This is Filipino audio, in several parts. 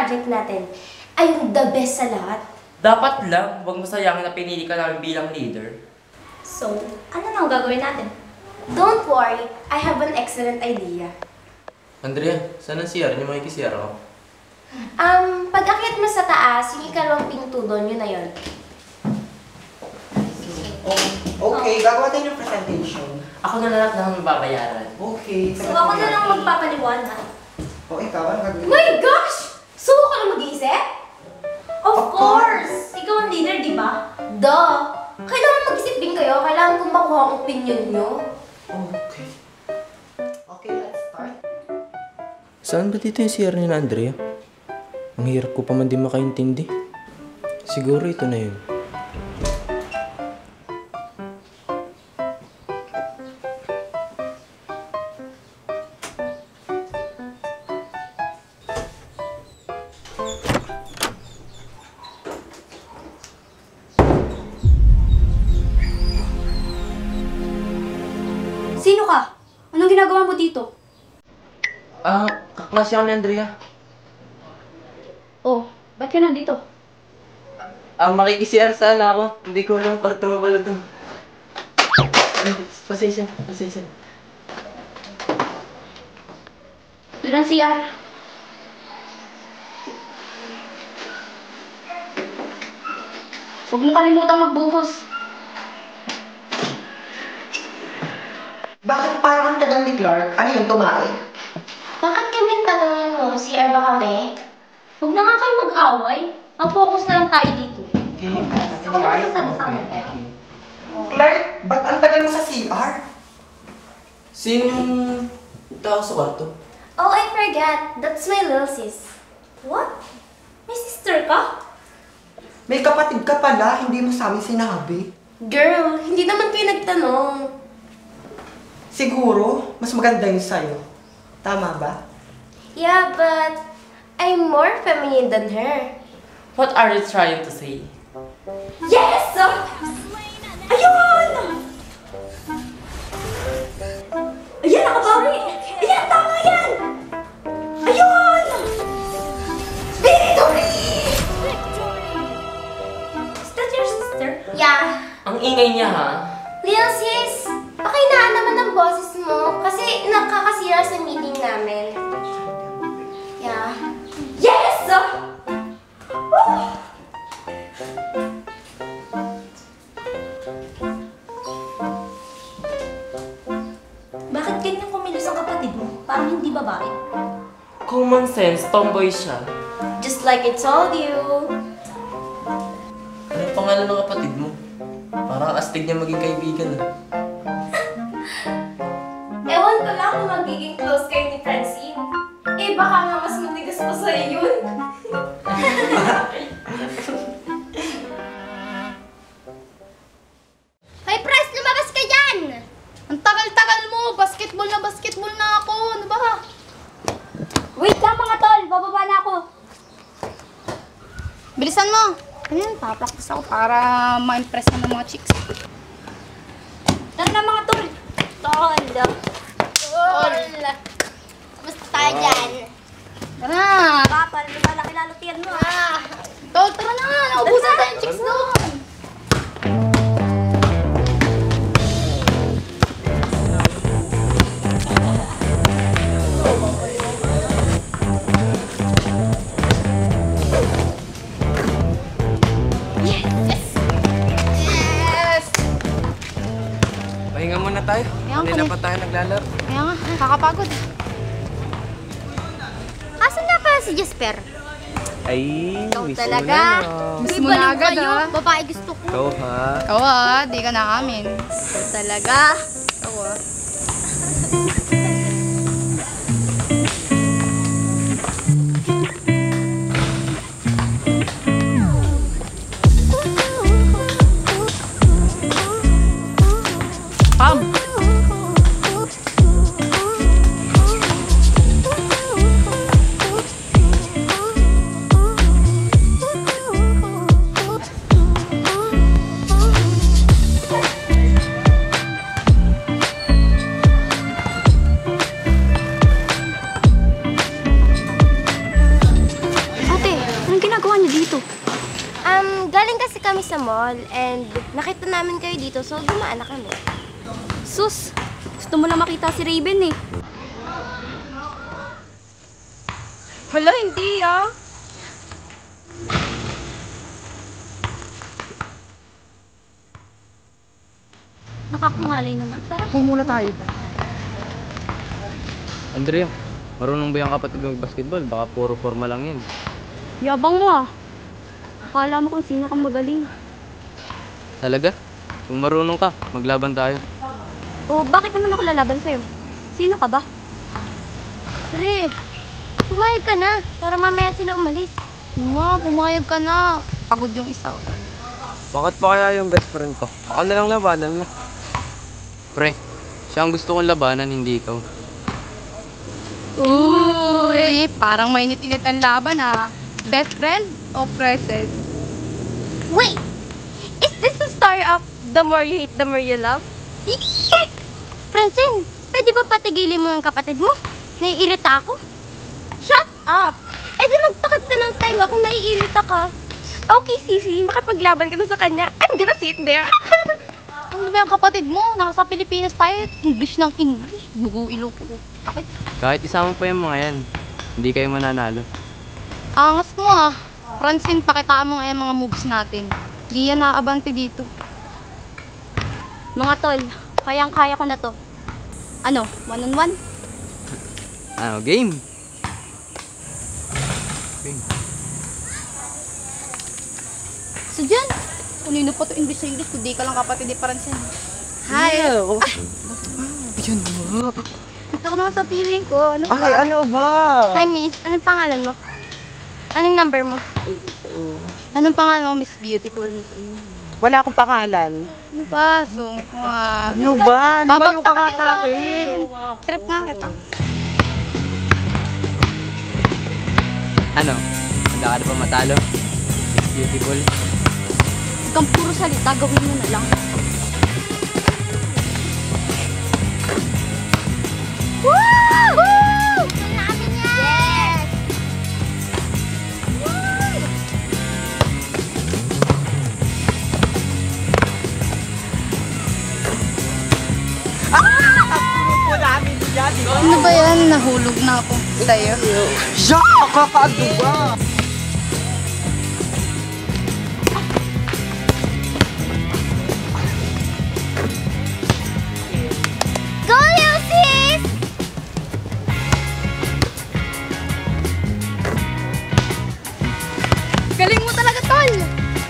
project natin ay yung the best sa lahat. Dapat lang, huwag masayangin na pinili ka namin bilang leader. So, ano na ang gagawin natin? Don't worry, I have an excellent idea. Andrea, saan ang CR? Yung makikisiyar ako? Pag-akyat mo sa taas, yung ikalawang pinto doon, yun na yun. Okay, gagawa tayo ng presentation. Ako na lahat ng mababayaran. Okay. So, ako na lang magpapaliwanag. O, ikaw, ano gagawin? My gosh! Suko ka lang mag-iisip? Of course! Ikaw ang leader, di ba? Duh! Kailangan mag-isip din kayo. Kailangan kong makuha ang opinion nyo. Okay. Okay, let's start. Saan ba dito yung CR ni Andrea? Ang hirap ko pa man din makaintindi. Siguro ito na yun. Sino ka? Anong ginagawa mo dito? Kaklase ako ni Andrea. Oh, ba't ka nandito? Makikisiyar sana ako. Hindi ko lang pagtawala doon. Pasensya. Doon ang CR. Huwag mo kalimutang magbuhos. Bakit parang ang tagal ni Clark? Ano yung tumae? Bakit kami tanongin mo? CR ba kami? Huwag na nga kayo mag-away. Mag-focus na lang tayo dito. Okay. Focus na lang sa akin. Clark, ba't ang tagal mo sa CR? Sino yung tao sa kwarto? Oh, I forgot. That's my little sis. What? May sister ka? May kapatid ka pala, hindi mo sa amin sinabi. Girl, hindi naman kayo nagtanong. Siguro, mas maganda yun sa'yo. Tama ba? Yeah, but I'm more feminine than her. What are you trying to say? Yes! Ayun! Ayan, nakabawi! Ayan, tama yan! Ayun! Victory! Is that your sister? Yeah. Ang ingay niya ha? Lil sis, pakinaan naman ang boses mo kasi nakakasira sa meeting namin. Yeah. Yes! Woo! Bakit ganyan kumilos ang kapatid mo? Parang hindi babae. Common sense, tomboy siya. Just like I told you. Anong pangalan ng kapatid mo? Parang astig niya maging kaibigan ah. Ewan ko lang kung magiging close kayo ni Francine. Eh, baka nga mas matigas pa sa'yo yun. Hey, Pres! Lumabas ka dyan! Ang tagal-tagal mo! Basketball na ako! Ano ba? Wait lang mga tol! Bababa na ako! Bilisan mo! Ayan, papractice ako para ma-impress na ng mga chicks. Tara na mga tol! Tol! Basta tayo dyan. Tara na! Papa, lumalaki lalo tiyan mo ah. Tol, tara na! Naubusan tayong chicks doon! Pahinga muna tayo. Ayan, Hindi na pa tayo naglalaro. Kaya nga, kakapagod. Asan nga pala si Jasper? Ay, Ikaw miss talaga. mo na, no? Miss mo na agad, ah. Babae gusto ko. Ikaw ha? Ikaw di ka na amin. Ikaw talaga. Ikaw Pam! sa mall and nakita namin kayo dito so dumaan na kami. Sus, gusto mo na makita si Raven eh. Hala, hindi ah. Nakakungalay naman. Tara. Kung muna tayo. Andrea, marunong ba yung kapatid mag-basketball? Baka puro forma lang yan. Yabang mo ah. Akala mo kung sino kang magaling. Talaga? Kung marunong ka, maglaban tayo. O bakit naman ako lalaban sa'yo? Sino ka ba? Re, pumayag ka na para mamaya sila umalis. Pumayag ka na. Pagod yung isa. Bakit pa kaya yung best friend ko? Ako na lang labanan mo. Pre, siya ang gusto kong labanan, hindi ikaw. Uy, parang mainit-init ang laban ha. Best friend o present? Wait! Is this the story of the more you hate, the more you love? Francine, pwede ba patigilin mo yung kapatid mo? Naiirita ako. Shut up! Eh di magtakot na ng time kung naiirita ka. Okay, Sisi, makapaglaban ka na sa kanya. I'm gonna sit there. Ano ba yung kapatid mo? Nasa Pilipinas tayo. English ng English. Bugo ilo ko. Bakit? Kahit isama pa yung mga yan, hindi kayo mananalo. Angas mo ah. Francine, pakitaan mo nga yung mga moves natin. Di yan naaabante dito. Mga tol, kayang-kaya ko na to. Ano, 1-on-1? Ano, game? So dyan, kanino pa to English sa English kung di ka lang kapatid ni Francine. Hi! Ito ko naman sa piling ko. Ano ba? Ay, ano ba? Hi, miss. Anong pangalan mo? Anong number mo? Anong pangalan mo, Miss Beautiful? Wala akong pangalan. Ano ba? Sungkwa. Ano ba? Ano ba yung Babagsak kakatakin? Trip nga kita. Ano? Handa ka na ba matalo? It's beautiful. Huwag kang puro salita, gawin mo na lang. Woo! Namin yan! Yes! Grupo namin yan. Ano ba yan? Nahulog na ako sa'yo. Ya! Kakaaduba! Go, Lucis! Galing mo talaga, Tol!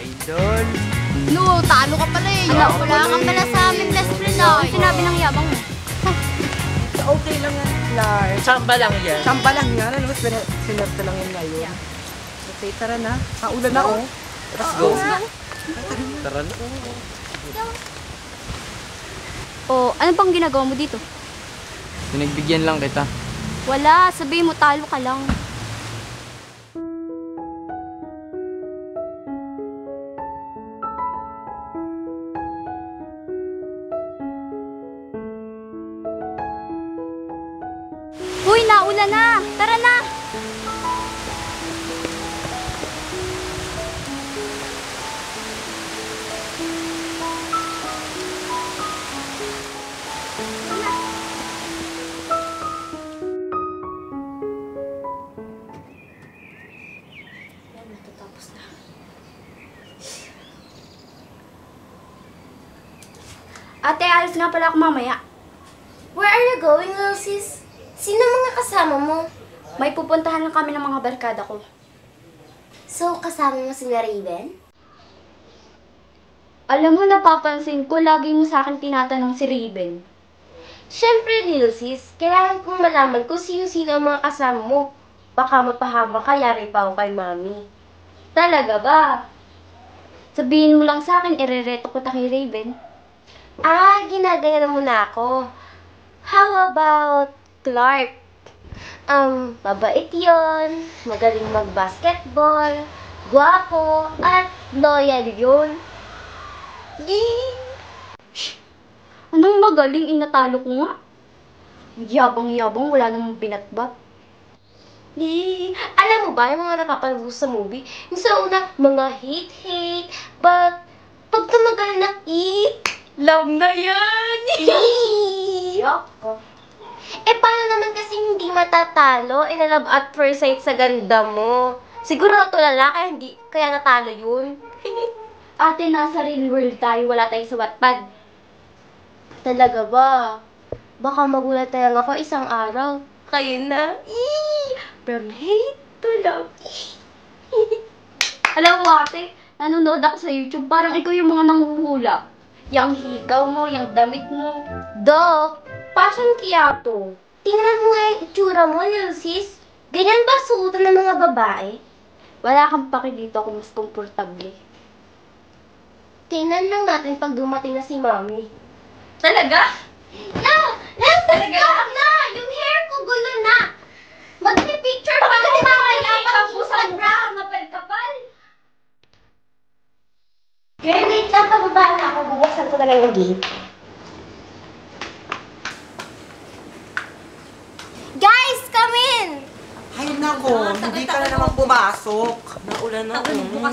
Idol! No, talo ka pala eh. Wala kang pala sa amin best friend Ano sinabi ng yabang mo? Okay lang yan, Clark. Samba lang yan. Sampa lang yan. Ano ba? Sinerte lang yan ngayon. Okay, tara na. Kaulan na, oh. Let's go. Tara na. O, ano pang ginagawa mo dito? Pinagbigyan lang kita. Wala, sabihin mo talo ka lang. Uy, naulan na! Tara na! Ate, alis nga pala ako mamaya. Where are you going, little sis? Sino mga kasama mo? May pupuntahan lang kami ng mga barkada ko. So, kasama mo si Raven? Alam mo, napapansin ko, lagi mo sa akin tinatanong si Raven. Siyempre, little sis. Kailangan kong malaman kung sino-sino ang mga kasama mo. Baka mapahama ka, yari pa ako kay mami. Talaga ba? Sabihin mo lang sa akin, irereto ko ta kay Raven. Ah, ginagaya mo na ako. How about Clark? Mabait yun, magaling mag-basketball, gwapo, at loyal yun. Yee! Anong magaling, inatalo ko nga. Yabang-yabang, wala namang binatbat. Alam mo ba yung mga napapanood ko sa movie? Yung sa una, mga hate-hate, but Huwag ka mag-alala, love na yan! Paano naman kasi hindi matatalo? Na-love at first sight sa ganda mo. Siguro lalaki, kaya natalo yun. Ate, nasa real world tayo, wala tayo sa Wattpad. Talaga ba? Baka magulat tayo ako isang araw. Kayo na. From hate to love. Alam mo ate, nanonood ako sa YouTube, parang ikaw yung mga nanguhula. Yang higaw mo, yang damit mo. Dok, Fashion kaya to. tingnan mo nga yung itsura mo, Lil Sis. Ganyan ba suotan ng mga babae? Wala kang paki dito kung mas komportable. Tingnan lang natin pag dumating na si Mami. Talaga? Talaga na! Yung hair ko gulo na! Magpipicture pa ako mamaya pag sobra kapal-kapal. Girl, wait lang, pababa na ako. Bubuksan ko na lang yung gate. Guys, come in! Ay nako, hindi ka na naman pumasok. Naulan na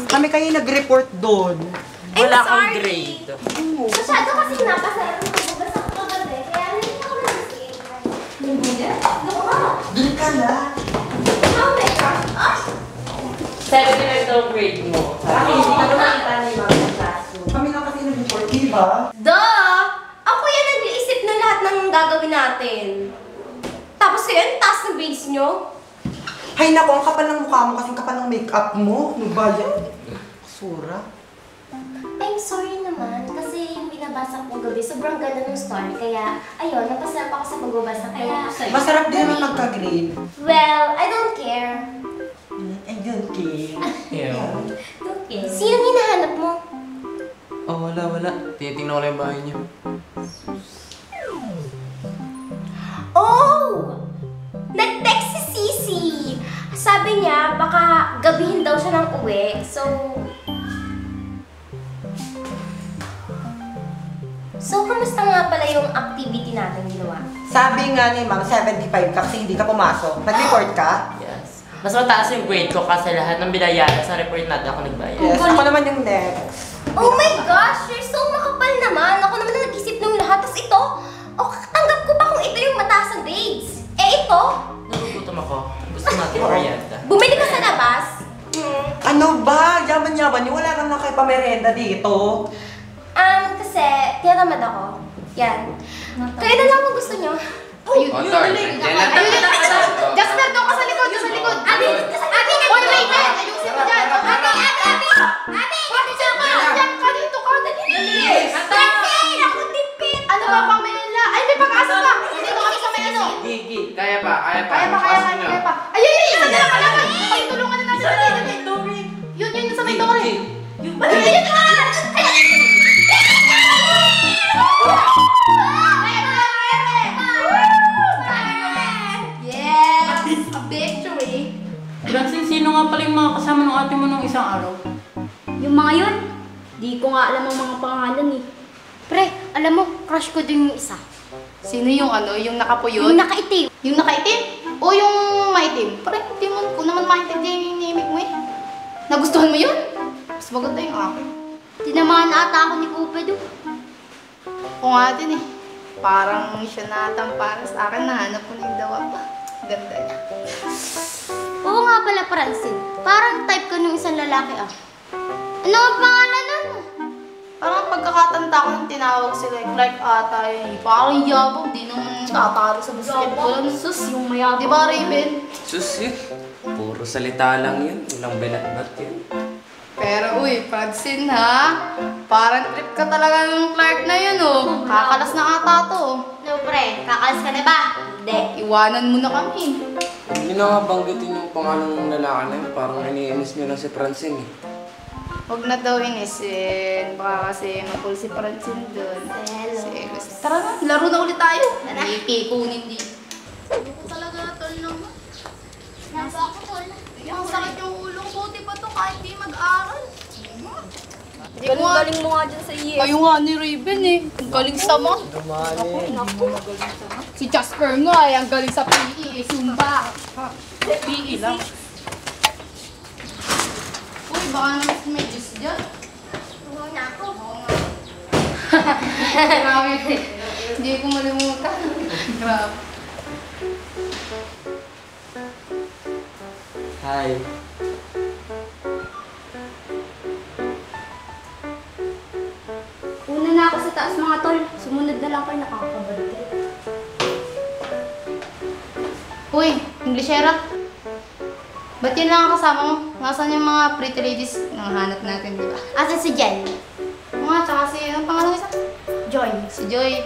Kami kayo nag-report doon. Wala kang grade. Masyado kasi napasaya ng magbabasa ko kagabi, kaya hindi ako nagising. Doon ka na. Oh my gosh! Ah! 79 daw grade mo. Ay, hindi ka naman kita ni Mama Sasso. Kami lang kasi nag-report, di ba? Duh! Ako yan nag-iisip na lahat ng gagawin natin. Tapos kayo, ang taas ng grades nyo? Ay nako, ang kapal ng mukha mo kasing kapal ng make-up mo. Ano ba yan? Sura. I'm sorry naman, kasi yung binabasa ko gabi, sobrang ganda ng story. Kaya, ayun, napasarap ako sa pagbabasa. Kaya, Masarap din naman magka-grade. well, I don't care. Ay, don't care. Don't care. Sinong hinahanap mo? Oh, wala. Tinitingnan ko lang yung bahay niyo. Oh! Nag-text si Sisi. Sabi niya, baka gabihin daw siya ng uwi. So, kamusta nga pala yung activity natin ginawa? Sabi nga ni Ma'am, 75 ka kasi hindi ka pumasok. Nag-report ka? Yes. Mas mataas yung grade ko kasi lahat ng binayaran sa report natin ako nagbayad. Yes, ako naman yung next. Oh my gosh! You're so makapal naman! Ako naman ang nag-isip ng lahat. Tapos ito, tanggap ko pa kung ito yung mataas ang grades. Ito, Nagugutom ako. Gusto natin merienda. bumili ka sa labas. Ano ba? Yaman-yaman niyo. Wala kang nakapamerenda dito. Kasi, tinatamad ako. Yan. Kaya na lang kung gusto nyo. Ayun, Jasper, doon ka sa likod, doon sa likod. Ate, wait! Ayusin mo dyan. Ate! Diyan ka, dito ka, dali. Francine! Ako tipid! Ano ba pang Manila? Ay, may pag-asa pa. Dito kami sa may ano. Gigi, kaya pa. Kaya pa. Ay, isa na lang kalaban. Pagtulungan na natin. Dali. Yun, sa may tore. Ayun na! Yes! A victory! Francine, sino nga pala yung mga kasama ng ate mo nung isang araw? Yung mga yun, di ko nga alam ang mga pangalan eh. Pre, alam mo, crush ko din yung isa. Sino yung ano, yung nakapuyod? Yung nakaitim. Yung nakaitim? O yung maitim? Parang hindi mo naman maintindihan yung inimik mo eh. Nagustuhan mo yun? Mas maganda yung akin. Tinamaan ata ako ni Cupido. Oo nga din eh. Parang siya na atang para sa akin, nahanap ko na yung dawa pa. Ganda niya. Oo nga pala, Francine. Parang type ko nung isang lalaki ah. Ano ang pangalan nun? Parang pagkakatanda ko nung tinawag sila, Clark ata yun. Parang yabang, di naman tatalo sa basketball. Sus, yung mayabang. Di ba, Raven? Sus yun. Puro salita lang yun. Walang binatbat yun. Pero uy, Francine ha? Parang trip ka talaga ng Clark na yun oh. Kakalas na ata to. No, pre. Kakalas ka na ba? Hindi. Iwanan mo na kami. Hindi na nga banggitin yung pangalan ng lalaki na yun. Parang iniinis niyo lang si Francine eh. Huwag na daw inisin. Baka kasi mapul si Francine dun. Serious. Tara na, laro na ulit tayo. Hindi kikunin dito. Ano ko talaga tol naman? Nasa ako, tol. Ang sakit yung ulo ko. Buti pa to kahit di mag-aral. Galing mo nga dyan sa ES. Kayo nga ni Raven eh. Ang galing sa mo. Naku. Si Jasper nga eh. Ang galing sa PE eh. Zumba. PE lang. Uy, baka naman may juice dyan. na ako. Grabe. Hindi ko malimutan. Grabe. Hi. Una na ako sa taas mga tol. Sumunod na lang kayo, nakakabad trip. Uy, Englishera. Ba't yun lang ang kasama mo? Nasaan yung mga pretty ladies na hanap natin, di ba? Asan si Jen? Oo nga, tsaka si, anong pangalan isa? Joy. Si Joy.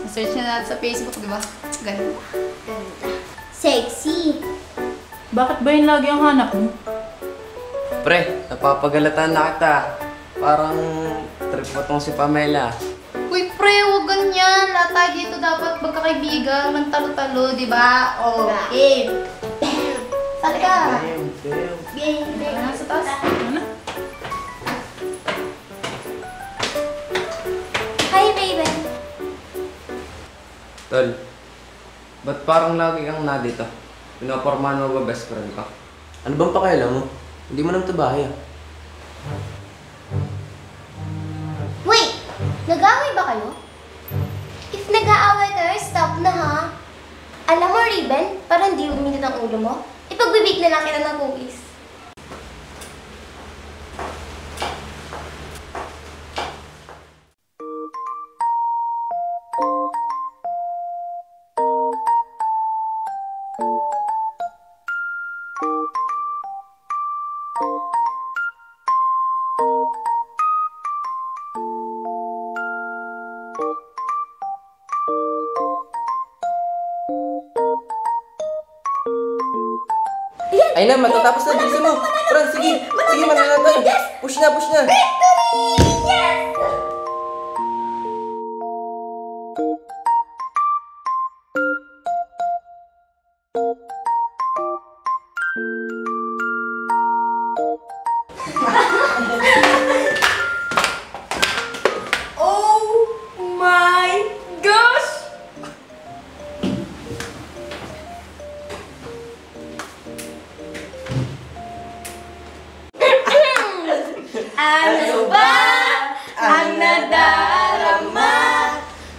Search na natin sa Facebook, di ba? Ganun. Ganda. Sexy. Bakit ba yun lagi ang hanap mo? Pre, napapagalatan na kita. Parang trip mo tong si Pamela. Uy, pre, huwag ganyan. Lahat tayo dito dapat magkakaibigan, magtalo-talo, di ba? O, game. Sali ka. Game. Tara, sa taas. Hi, baby. Tol, ba't parang lagi kang na dito? Pinapormahan mo ba best friend ka? Ano bang pakialam mo? Hindi mo naman ito bahay ah. Wait! Nag-aaway ba kayo? If nag-aaway kayo, stop na ha. Alam mo, Riben, parang di uminit ang ulo mo. Ipagbibig na lang kita ng cookies. Ay na, matatapos na. Bilisan mo. Fran, sige. Sige, manala tayo. Push na, push na. Oh my gosh! Ano ba ang nadarama?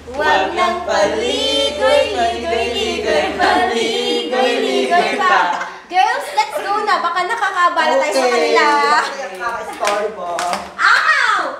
Huwag nang paligoy-ligoy-ligoy, paligoy-ligoy pa. Girls, let's go na. Baka nakakabala tayo sa kanila. Kaka-story mo. Ow!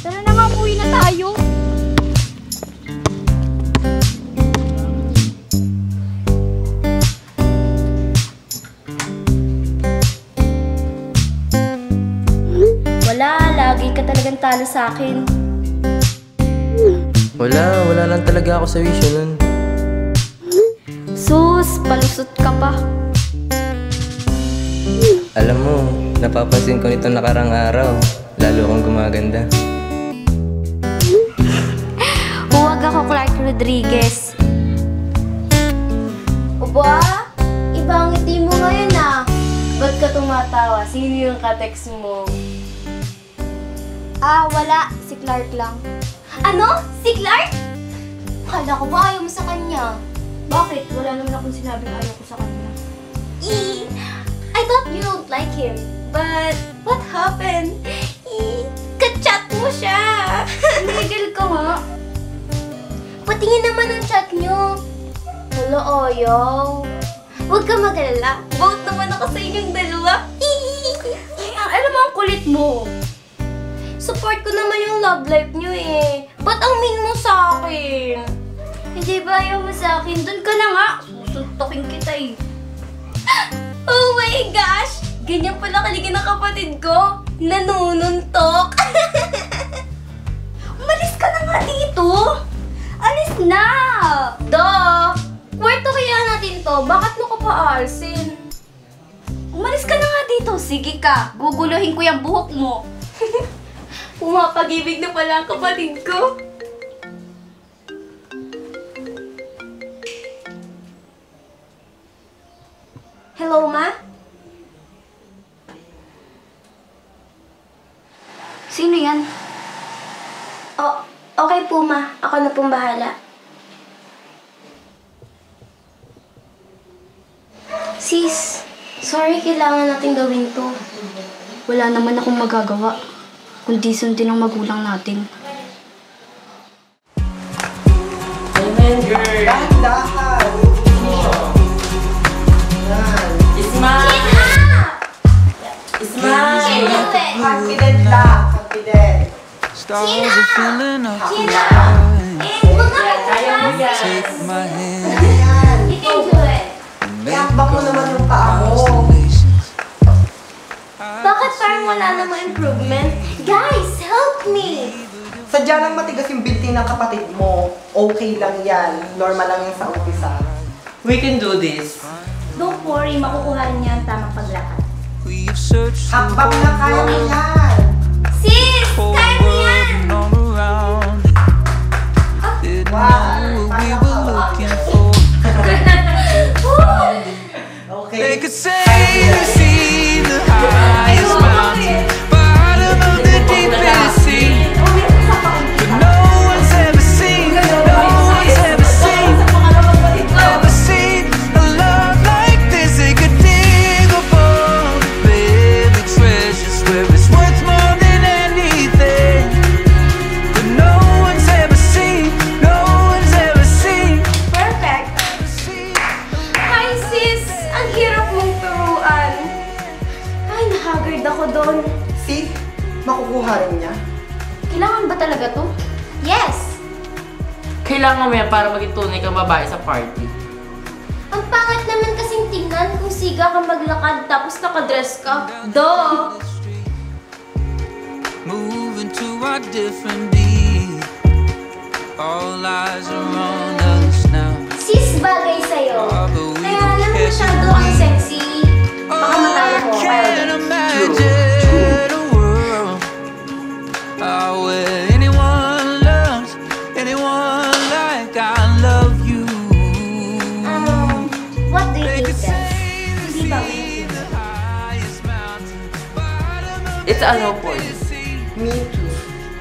Tara na nga, uwi na tayo. Wala, lagi ka talagang talo sa akin. Wala lang talaga ako sa wisyo nun. Sus, palusot ka pa. Alam mo, napapansin ko nito nakarang araw. Lalo kang gumaganda. Huwag ako Clark Rodriguez. Oba, ibang ngiti mo ngayon ah. Ba't ka tumatawa? Sino yung katext mo? Ah, wala. Si Clark lang. Ano? Si Clark? Kala ko ba ayaw mo sa kanya? Bakit? Wala naman akong sinabing ayaw ko sa kanya. I thought you don't like him. But, what happened? Ka-chat mo siya! Tumigil ka nga. Patingin naman ang chat niyo. Hala, ayaw. Huwag ka mag-alala. Vote naman ako sa inyong dalawa. Alam mo, ang kulit mo. So, Sinusupport ko naman yung love life nyo eh. Ba't ang mean mo sa akin? Hindi ba ayaw mo sa akin? Doon ka na nga. Susuntokin kita eh. Oh my gosh! Ganyan pala kaligin ng kapatid ko. Nanununtok. Umalis ka na nga dito. Alis na. Kwarto kaya natin to. Bakit mo ko pa aalsin? Umalis ka na nga dito. Sige ka. Guguluhin ko yung buhok mo. Pumapag-ibig na pala ang kapatid ko. Hello, Ma? Sino yan? Oh, okay po, Ma. Ako na pong bahala. Sis, sorry, kailangan natin gawin to. Wala naman akong magagawa, kundi sundin ang magulang natin. Amen, girl! Dahan-dahan. Yan. Smile! Smile! Confident lang. Confident. Stars are filling up the Kaya Kaya mo yan! Take my hand Ayan. You can do it. and make Iambak mo naman yung paa mo. constellations. Bakit parang wala namang improvement? Guys, help me! Sadya lang matigas yung binti ng kapatid mo. Okay lang yan. Normal lang yan sa umpisa. We can do this! Don't worry, makukuha niya ang tamang paglakad. We have searched the Hakbang whole na kaya mo world, yan. Sis! whole Kaya mo yan! world and all around it. Didn't know what we were looking for. Okay. They could say they've seen the highest mountain, bottom of the deepest sea. But no one's ever seen, no one's ever seen a love like this. They could dig a bowl to bury the treasures where it's worth more than anything. But no one's ever seen, no one's ever seen. Perfect! Hi, sis! Ang hirap mong turuan. Ay, nahagard ako doon. See? Makukuha rin niya. Kailangan ba talaga to? Yes! Kailangan mo yan para maging tunay kang babae sa party. Ang pangat naman kasing tingnan kung siga ka maglakad tapos nakadress ka. Duh! Moving to our different beat. All eyes are on us now. Sis, bagay sa'yo. Kaya lang masyado kang sexy. Baka matalo mo. Can't imagine a world where anyone loves anyone like I love you. What do you They think could then? say Hindi ba see the highest mountain, bottom of It's a no for the you. sea. Me too.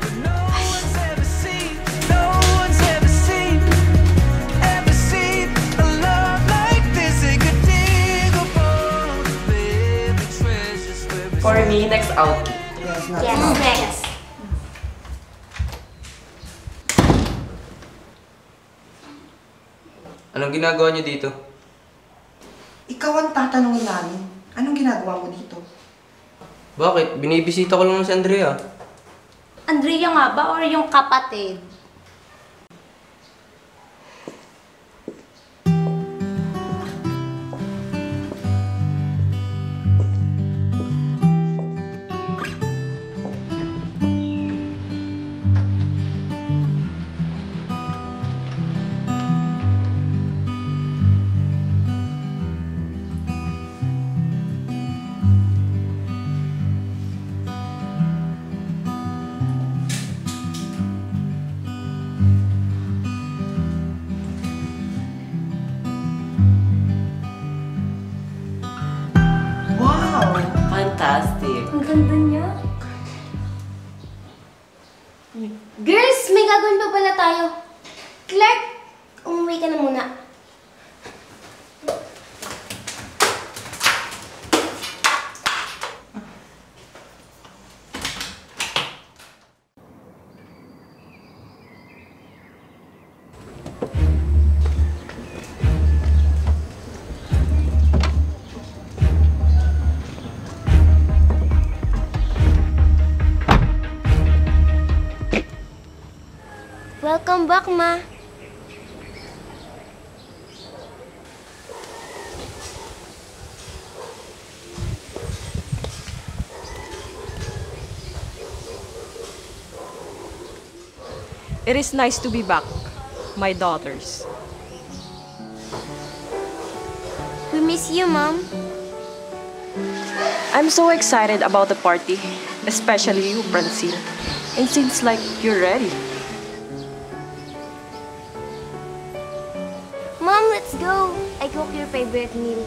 But no one's ever seen, no one's ever seen a love like this. They could dig a bowl to bury the treasures where it's For me, next out. Yes, na. Yes, next. Anong ginagawa niyo dito? Ikaw ang tatanungin namin. Anong ginagawa mo dito? Bakit? Binibisita ko lang si Andrea. Andrea nga ba or yung kapatid? Wow! Fantastic. Ang ganda niya. Girls, may gagawin pa pala tayo. Clark, umuwi ka na muna. Welcome back, Ma. It is nice to be back, my daughters. We miss you, Mom. I'm so excited about the party, especially you, Francine. It seems like you're ready. Mom, let's go. I cook your favorite meal.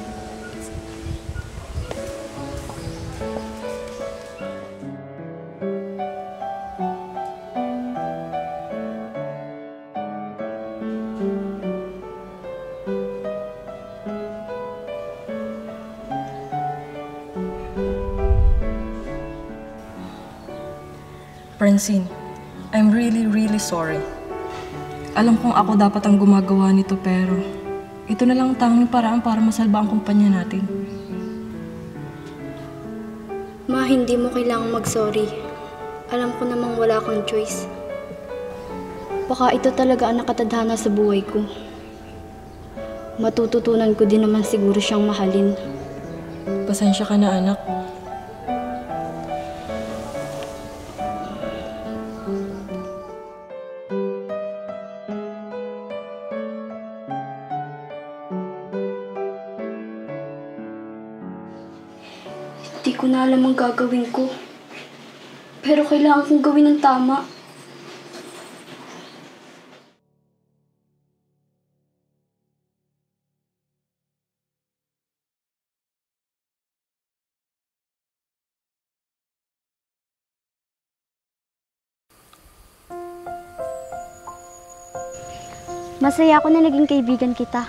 Francine, I'm really sorry. Alam kong ako dapat ang gumagawa nito pero ito na lang ang tanging paraan para masalba ang kumpanya natin. Ma, hindi mo kailangang mag-sorry. Alam ko namang wala kang choice. Baka ito talaga ang nakatadhana sa buhay ko. Matututunan ko din naman siguro siyang mahalin. Pasensya ka na, anak. Hindi ko na alam ang gagawin ko. Pero kailangan kong gawin ng tama. Masaya ako na naging kaibigan kita.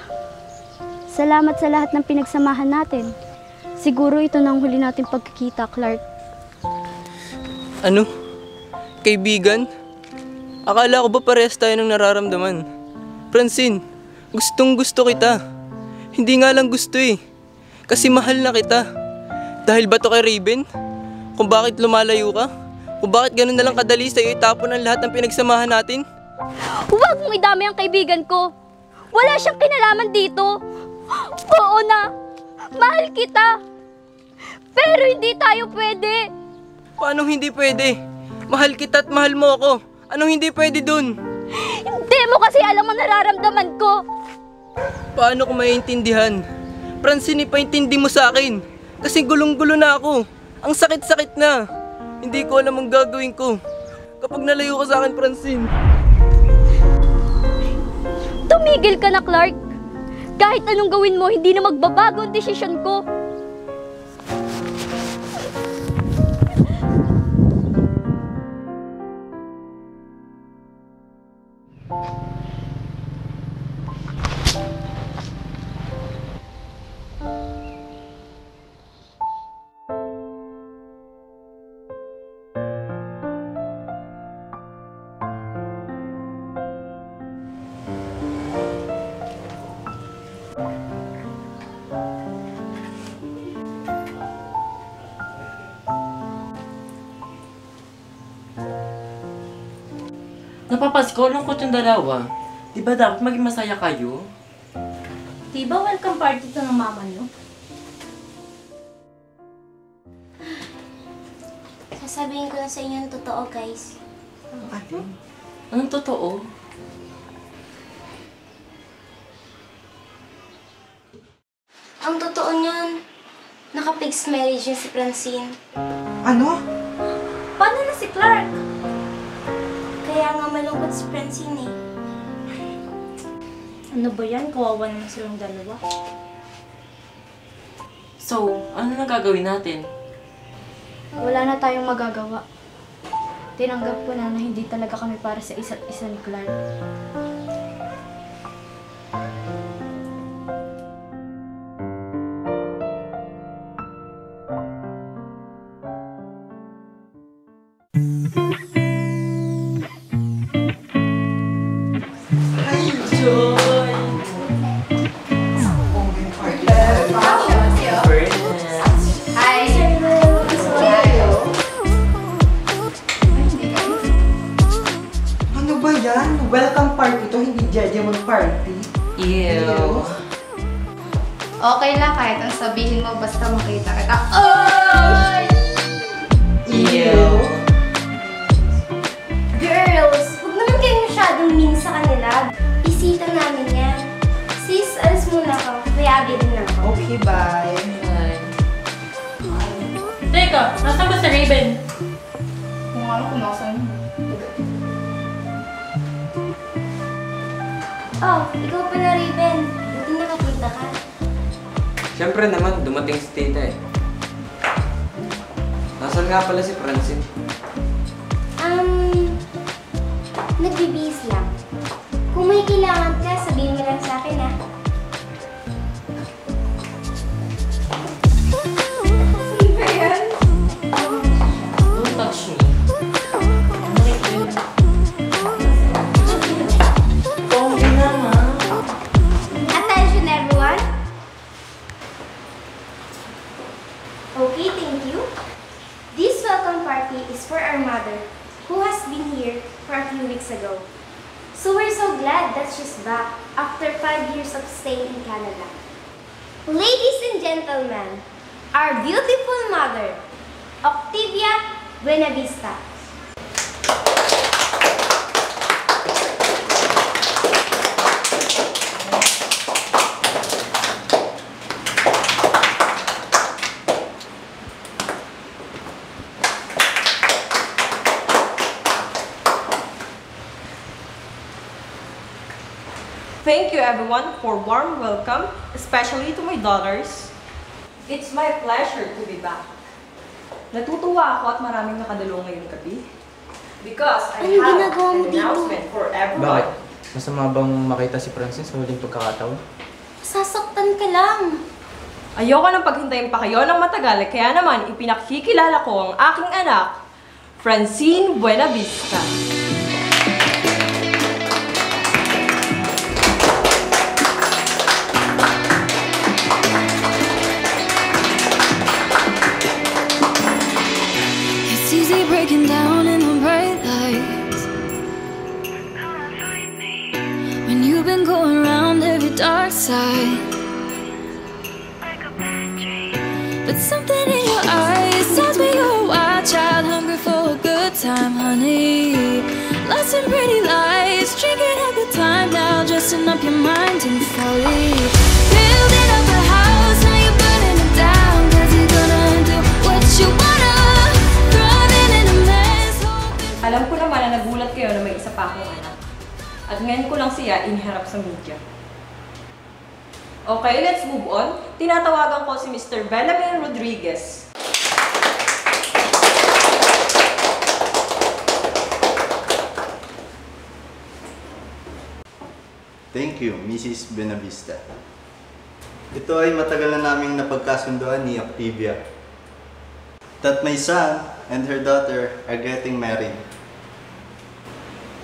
Salamat sa lahat ng pinagsamahan natin. Siguro ito na ang huli nating pagkikita, Clark. Ano? Kaibigan? Akala ko ba parehas tayo ng nararamdaman? Francine, gustong gusto kita. Hindi nga lang gusto eh. Kasi mahal na kita. Dahil ba to kay Raven? Kung bakit lumalayo ka? Kung bakit ganun na lang kadali sa'yo itapon ang lahat ng pinagsamahan natin? Huwag mong idami ang kaibigan ko. Wala siyang kinalaman dito. Oo na, mahal kita. Pero hindi tayo pwede. Paano hindi pwede? Mahal kita at mahal mo ako. Anong hindi pwede dun? Hindi mo kasi alam ang nararamdaman ko. Paano ko maiintindihan? Francine, ipaintindi mo sa akin. Kasi gulong-gulo na ako. Ang sakit-sakit na. Hindi ko alam ang gagawin ko. Kapag nalayo ka sa akin, Francine. Tumigil ka na, Clark. Kahit anong gawin mo, hindi na magbabago ang desisyon ko. Napapasko, lungkot yung dalawa. Di ba dapat maging masaya kayo? Di ba welcome party to ng mama niyo? Sasabihin ko na sa inyo ang totoo, guys. Anong totoo? Ang totoo niyan, naka-fixed marriage niya si Francine. Ano? Paano na si Clark? Kaya nga malungkot si Francine eh. Ano ba yan? Kawawa naman silang dalawa. So, ano na gagawin natin? Wala na tayong magagawa. Tinanggap ko na hindi talaga kami para sa isa't isa ni Clark. Ano ba yan? Welcome Jeje mag-party. Ew. Okay lang kahit ang sabihin mo basta makita kita. Ay! Ew. Girls, huwag naman kayo masyadong mean sa kanila. Bisita namin yan. Sis, alis muna ako. May abi din ako. Okay, bye. Teka, nasaan ba si Raven? Kung ano kung nasan mo. Oh, ikaw pala, Raven. Buti nakakita ka. Siyempre naman, dumating si tita eh. Nasaan nga pala si Francine? Nagbibihis lang. Kung may kailangan ka, sabihin mo lang sa akin, ha? Ano ba yan? Don't touch me. Tombi naman. Attention, everyone. Okay, thank you. This welcome party is for our mother, who has been here for a few weeks ago. So we're so glad that she's back after 5 years of staying in Canada. Ladies and gentlemen, our beautiful mother, Octavia Buenavista. Thank you everyone for warm welcome, especially to my daughters. It's my pleasure to be back. Natutuwa ako at maraming nakadalo ngayong gabi. Because I Anong have ginagawa mo an dito? announcement for everyone. Bakit? Masama bang makita si Francine sa huling pagkakataon? Sasaktan ka lang. Ayoko nang paghintayin pa kayo ng matagal, kaya naman ipinakikilala ko ang aking anak, Francine Buenavista. It's easy breaking down in the bright lights when you've been going around every dark side. But something in your eyes tells me you're a wild child, hungry for a good time, honey. Lost in pretty lights, drinking a good time now, dressing up your mind in folly. Building up a house, now you're burning it down, 'cause you're gonna do what you wanna. Running in a mess. Alam ko naman na nagulat kayo na may isa pa akong anak. At ngayon ko lang siya iniharap sa media. Okay, let's move on. Tinatawagan ko si Mr. Benjamin Rodriguez. Thank you, Mrs. Buenavista. Ito ay matagal na naming napagkasunduan ni Octavia. That my son and her daughter are getting married.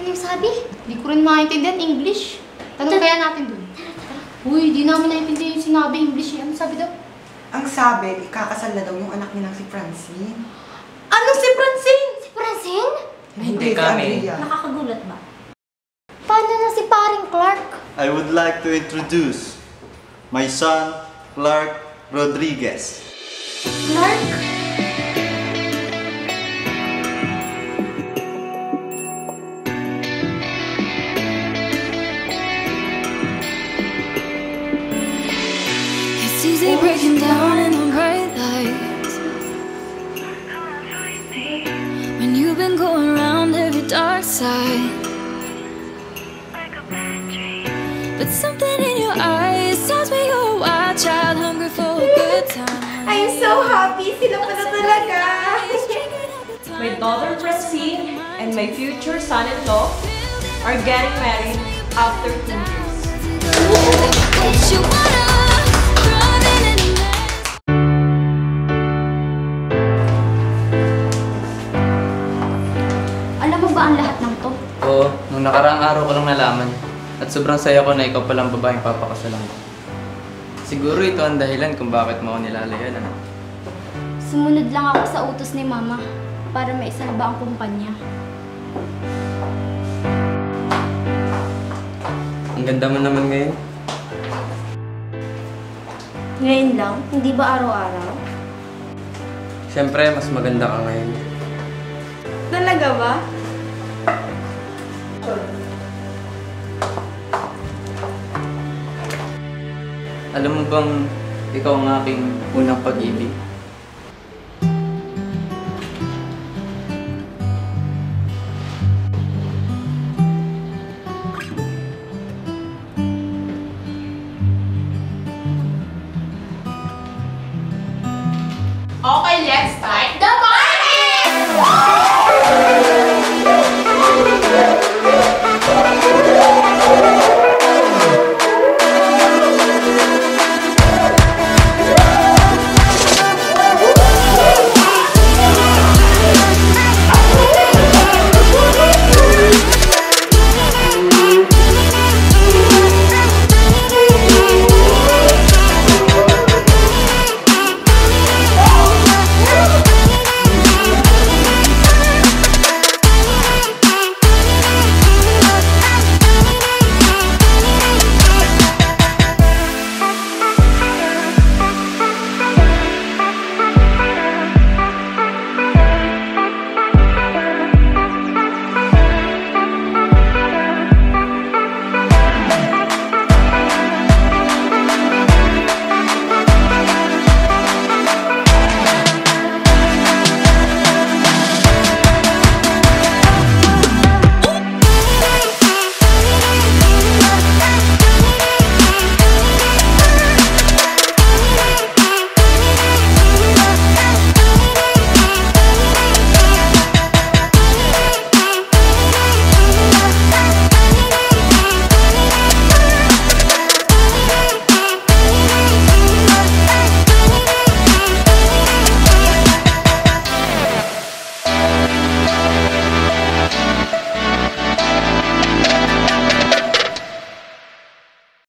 Ano yung sabi? Hindi ko rin maintindihan English. Tanong kaya natin dun. Uy, di namin naintindihan yung sinabi English. Ano sabi daw? Ang sabi, ikakasal na daw yung anak nilang si Francine. Ano si Francine? Si Francine? Hindi kami. Andrea. Nakakagulat ba? Paano na si paring Clark? I would like to introduce my son, Clark Rodriguez. Clark? It's easy breaking down in the bright lights when you've been going around every dark side. But something in your eyes tells me you're a wild child, hungry for a good time. I'm so happy. Sila pala talaga. My daughter Francine and my future son-in-law are getting married after 2 years. What you wanna, running in a mess. Alam mo ba ang lahat ng to? Oo, nung nakaraang araw ko lang nalaman. At sobrang saya ko na ikaw palang babaeng papakasalan ko. Siguro ito ang dahilan kung bakit mo ako nilalayan, ano? Sumunod lang ako sa utos ni Mama para maisalba ang kumpanya. Ang ganda mo naman ngayon. Ngayon lang? Hindi ba araw-araw? Siyempre, mas maganda ka ngayon. Talaga ba? Alam mo bang ikaw ang aking unang pag-ibig? Okay, let's start.